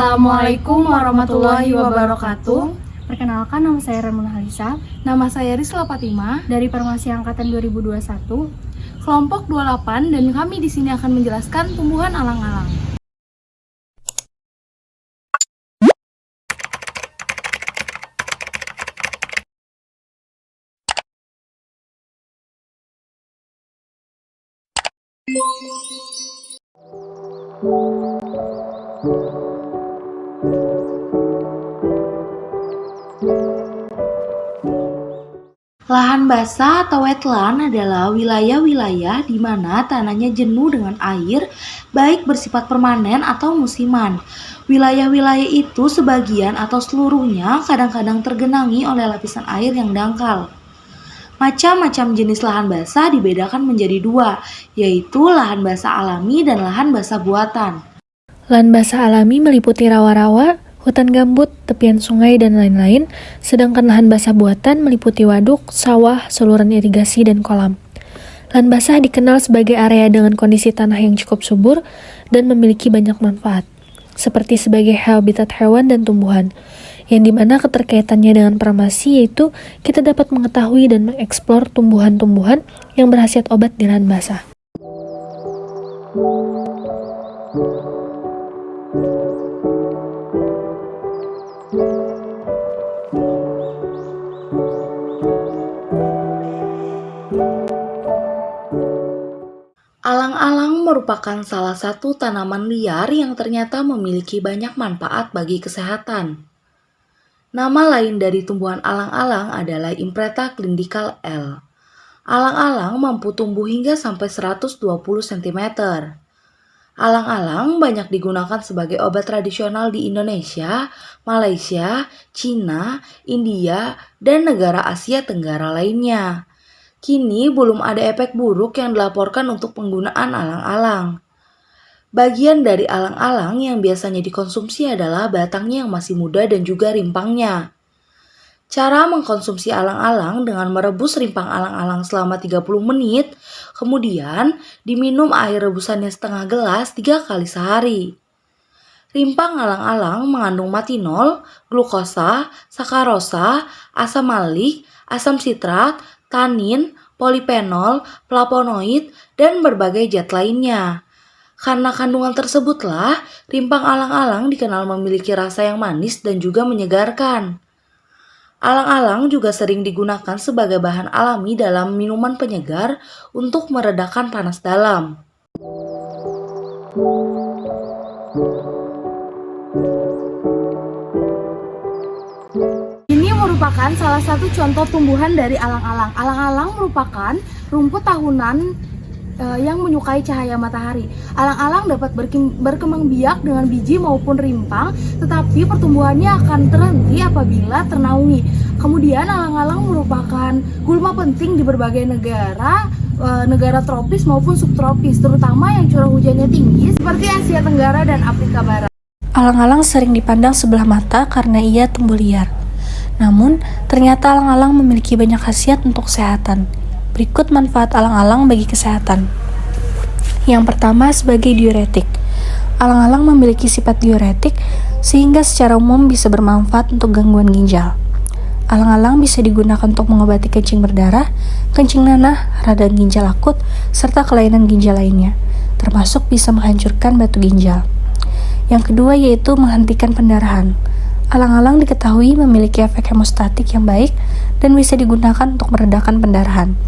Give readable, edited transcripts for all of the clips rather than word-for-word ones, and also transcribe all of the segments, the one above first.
Assalamualaikum warahmatullahi wabarakatuh. Perkenalkan, nama saya Ramuna Halisa. Nama saya Rizla Fatimah Dari Farmasi Angkatan 2021. kelompok 28 dan kami di sini akan menjelaskan tumbuhan alang-alang. Lahan basah atau wetland adalah wilayah-wilayah di mana tanahnya jenuh dengan air, baik bersifat permanen atau musiman. Wilayah-wilayah itu sebagian atau seluruhnya kadang-kadang tergenangi oleh lapisan air yang dangkal. Macam-macam jenis lahan basah dibedakan menjadi dua, yaitu lahan basah alami dan lahan basah buatan. Lahan basah alami meliputi rawa-rawa, hutan gambut, tepian sungai, dan lain-lain, sedangkan lahan basah buatan meliputi waduk, sawah, saluran irigasi, dan kolam. Lahan basah dikenal sebagai area dengan kondisi tanah yang cukup subur dan memiliki banyak manfaat, seperti sebagai habitat hewan dan tumbuhan, yang dimana keterkaitannya dengan farmasi yaitu kita dapat mengetahui dan mengeksplor tumbuhan-tumbuhan yang berkhasiat obat di lahan basah. Alang-alang merupakan salah satu tanaman liar yang ternyata memiliki banyak manfaat bagi kesehatan. Nama lain dari tumbuhan alang-alang adalah Impreta clindicale L. Alang-alang mampu tumbuh hingga sampai 120 cm. Alang-alang banyak digunakan sebagai obat tradisional di Indonesia, Malaysia, Cina, India, dan negara Asia Tenggara lainnya. Kini belum ada efek buruk yang dilaporkan untuk penggunaan alang-alang. Bagian dari alang-alang yang biasanya dikonsumsi adalah batangnya yang masih muda dan juga rimpangnya. Cara mengkonsumsi alang-alang dengan merebus rimpang alang-alang selama 30 menit, kemudian diminum air rebusannya setengah gelas 3 kali sehari. Rimpang alang-alang mengandung matinol, glukosa, sakarosa, asam malik, asam sitrat, tanin, polifenol, flavonoid, dan berbagai zat lainnya. Karena kandungan tersebutlah, rimpang alang-alang dikenal memiliki rasa yang manis dan juga menyegarkan. Alang-alang juga sering digunakan sebagai bahan alami dalam minuman penyegar untuk meredakan panas dalam. Ini merupakan salah satu contoh tumbuhan dari alang-alang. Alang-alang merupakan rumput tahunan yang menyukai cahaya matahari. Alang-alang dapat berkembang biak dengan biji maupun rimpang, tetapi pertumbuhannya akan terhenti apabila ternaungi. Kemudian alang-alang merupakan gulma penting di berbagai negara tropis maupun subtropis, terutama yang curah hujannya tinggi seperti Asia Tenggara dan Afrika Barat. Alang-alang sering dipandang sebelah mata karena ia tumbuh liar. Namun, ternyata alang-alang memiliki banyak khasiat untuk kesehatan. Berikut manfaat alang-alang bagi kesehatan. Yang pertama, sebagai diuretik. Alang-alang memiliki sifat diuretik sehingga secara umum bisa bermanfaat untuk gangguan ginjal. Alang-alang bisa digunakan untuk mengobati kencing berdarah, kencing nanah, radang ginjal akut, serta kelainan ginjal lainnya, termasuk bisa menghancurkan batu ginjal. Yang kedua yaitu menghentikan pendarahan. Alang-alang diketahui memiliki efek hemostatik yang baik dan bisa digunakan untuk meredakan pendarahan.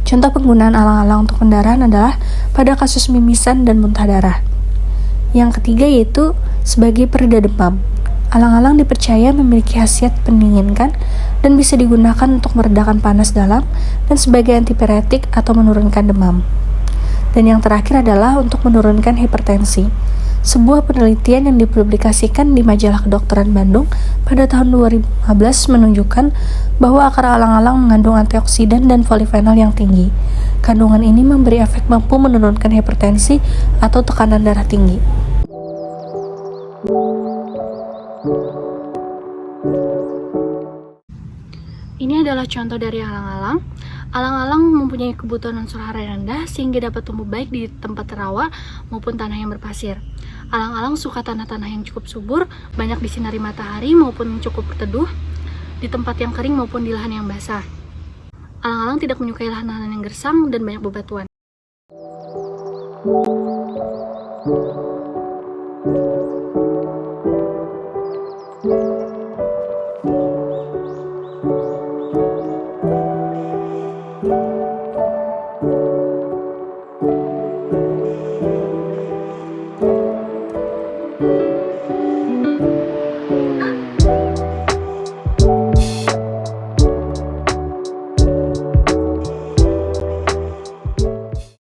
Contoh penggunaan alang-alang untuk pendarahan adalah pada kasus mimisan dan muntah darah. Yang ketiga yaitu sebagai pereda demam. Alang-alang dipercaya memiliki khasiat pendinginkan dan bisa digunakan untuk meredakan panas dalam dan sebagai antipiretik atau menurunkan demam. Dan yang terakhir adalah untuk menurunkan hipertensi. Sebuah penelitian yang dipublikasikan di majalah Kedokteran Bandung pada tahun 2015 menunjukkan bahwa akar alang-alang mengandung antioksidan dan polifenol yang tinggi. Kandungan ini memberi efek mampu menurunkan hipertensi atau tekanan darah tinggi. Ini adalah contoh dari alang-alang. Alang-alang mempunyai kebutuhan unsur hara yang rendah sehingga dapat tumbuh baik di tempat rawa maupun tanah yang berpasir. Alang-alang suka tanah-tanah yang cukup subur, banyak disinari matahari maupun cukup teduh, di tempat yang kering maupun di lahan yang basah. Alang-alang tidak menyukai lahan-lahan yang gersang dan banyak bebatuan.